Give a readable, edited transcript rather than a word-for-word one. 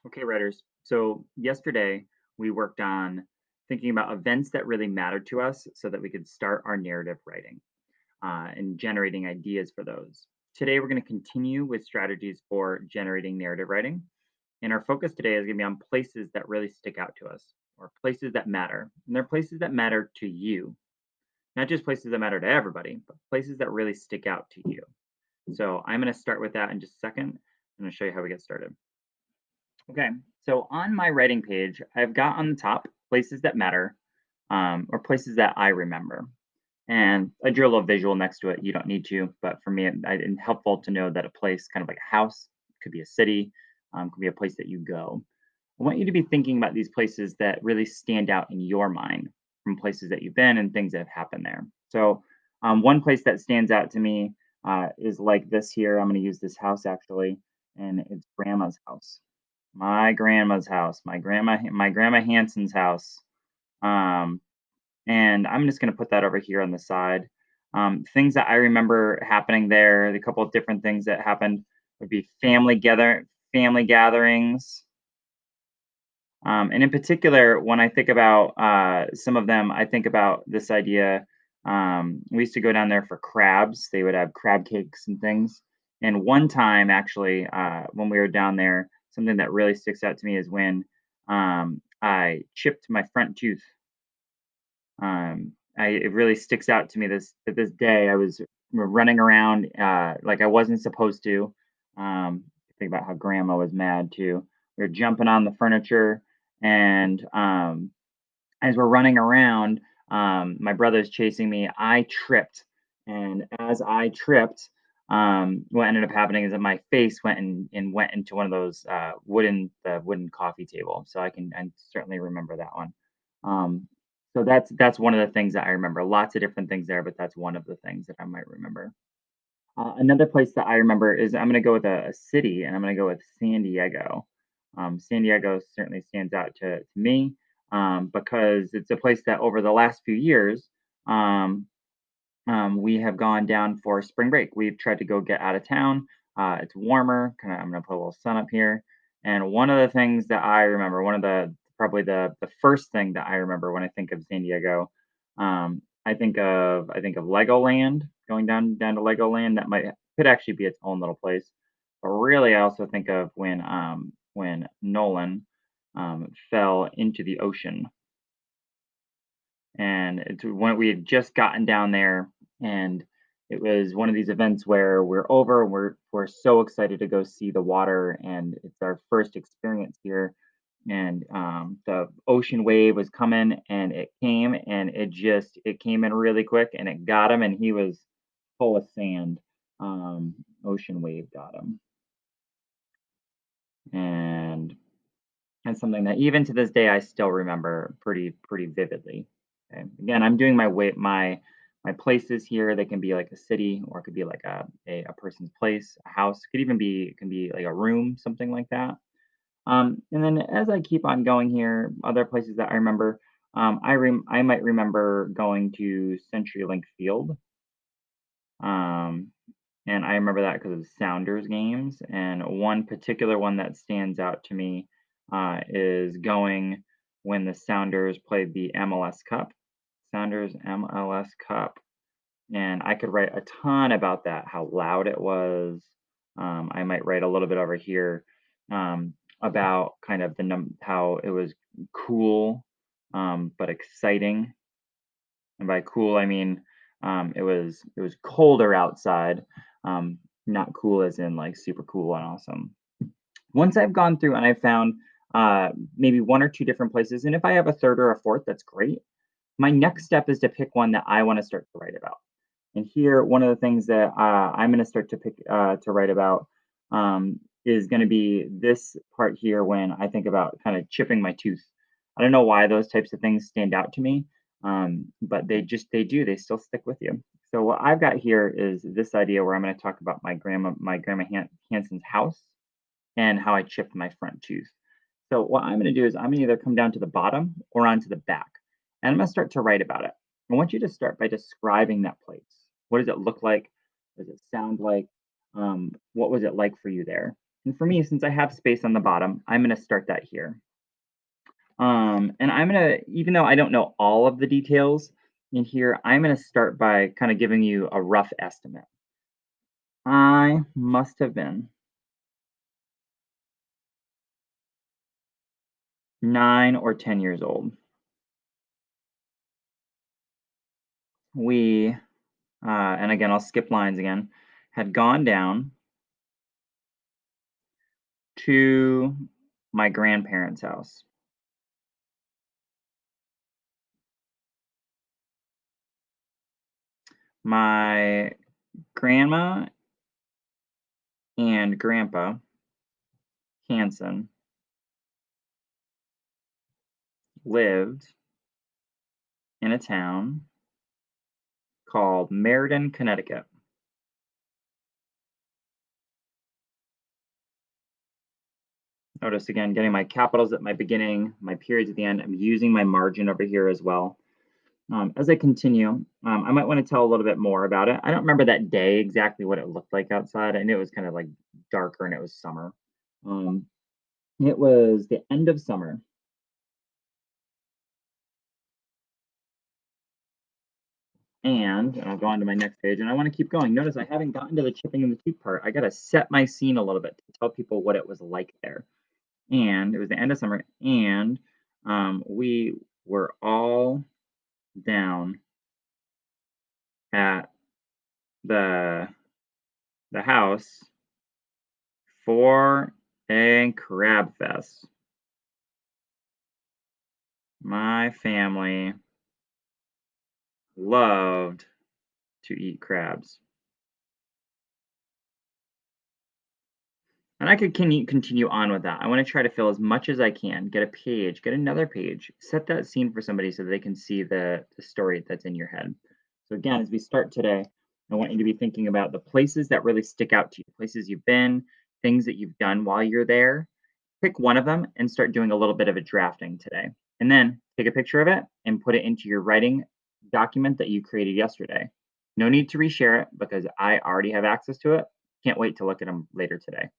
Okay, writers. So yesterday we worked on thinking about events that really mattered to us so that we could start our narrative writing and generating ideas for those. Today we're going to continue with strategies for generating narrative writing. And our focus today is going to be on places that really stick out to us or places that matter. And they're places that matter to you, not just places that matter to everybody, but places that really stick out to you. So I'm going to start with that in just a second. I'm going to show you how we get started. Okay, so on my writing page, I've got on the top places that matter, or places that I remember. And I drew a little visual next to it. You don't need to, but for me, it's helpful to know that a place, kind of like a house, could be a city, could be a place that you go. I want you to be thinking about these places that really stand out in your mind from places that you've been and things that have happened there. So, one place that stands out to me is like this here. I'm going to use this house actually, and it's grandma's house. My grandma's house, my grandma Hanson's house. Um, and I'm just gonna put that over here on the side. Things that I remember happening there, the couple of different things that happened would be family gatherings. And in particular, when I think about some of them, I think about this idea. We used to go down there for crabs. They would have crab cakes and things. And one time, actually, when we were down there, something that really sticks out to me is when I chipped my front tooth. It really sticks out to me this day. I was running around like I wasn't supposed to. Think about how grandma was mad too. We were jumping on the furniture, and as we're running around, my brother's chasing me. I tripped, and as I tripped, what ended up happening is that my face and went into one of those wooden coffee table. So I certainly remember that one. Um, so that's one of the things that I remember. Lots of different things there, but that's one of the things that I might remember. Another place that I remember is I'm going to go with a city, and I'm going to go with San Diego. San Diego certainly stands out to me because it's a place that over the last few years um, we have gone down for spring break. We've tried to go get out of town. It's warmer. Kind of, I'm going to put a little sun up here. And one of the things that I remember, one of the probably the first thing that I remember when I think of San Diego, I think of Legoland. Going down to Legoland, that might could actually be its own little place. But really, I also think of when Nolan fell into the ocean, and it's when we had just gotten down there, and it was one of these events where we're so excited to go see the water, and it's our first experience here. And the ocean wave was coming, and it came, and it came in really quick, and it got him, and he was full of sand. Ocean wave got him, and that's something that even to this day I still remember pretty vividly. Okay. Again, I'm doing my places here. They can be like a city, or it could be like a person's place, a house. It can be like a room, something like that. And then as I keep on going here, other places that I remember, I might remember going to CenturyLink Field. Um, and I remember that because of the Sounders games. And one particular one that stands out to me is going when the Sounders played the MLS Cup, Sounders MLS Cup. And I could write a ton about that, how loud it was. I might write a little bit over here about kind of how it was cool, but exciting. And by cool, I mean it was colder outside, um, not cool as in like super cool and awesome. Once I've gone through and I've found maybe one or two different places, and if I have a third or a fourth, that's great. My next step is to pick one that I want to start to write about. And here, one of the things that I'm going to start to pick to write about is going to be this part here when I think about kind of chipping my tooth. I don't know why those types of things stand out to me, but they do. They still stick with you. So what I've got here is this idea where I'm going to talk about my grandma Hanson's house and how I chipped my front tooth. So what I'm going to do is I'm going to either come down to the bottom or onto the back, and I'm going to start to write about it. I want you to start by describing that place. What does it look like? What does it sound like? What was it like for you there? And for me, since I have space on the bottom, I'm going to start that here. And I'm going to, even though I don't know all of the details in here, I'm going to start by kind of giving you a rough estimate. I must have been 9 or 10 years old. We, and again, I'll skip lines again, had gone down to my grandparents' house. My grandma and grandpa Hanson lived in a town called Meriden, Connecticut. Notice again, getting my capitals at my beginning, my periods at the end. I'm using my margin over here as well. As I continue, I might want to tell a little bit more about it. I don't remember that day exactly what it looked like outside. I knew it was kind of like darker and it was summer. Um, it was the end of summer. And I'll go on to my next page, and I want to keep going. Notice I haven't gotten to the chipping and the teeth part. I got to set my scene a little bit to tell people what it was like there. And it was the end of summer, and we were all down at the house for a crab fest. My family loved to eat crabs. And I could continue on with that. I want to try to fill as much as I can, get a page, get another page, set that scene for somebody so they can see the story that's in your head. So again, as we start today, I want you to be thinking about the places that really stick out to you, places you've been, things that you've done while you're there. Pick one of them and start doing a little bit of a drafting today. And then take a picture of it and put it into your writing document that you created yesterday. No need to reshare it because I already have access to it. Can't wait to look at them later today.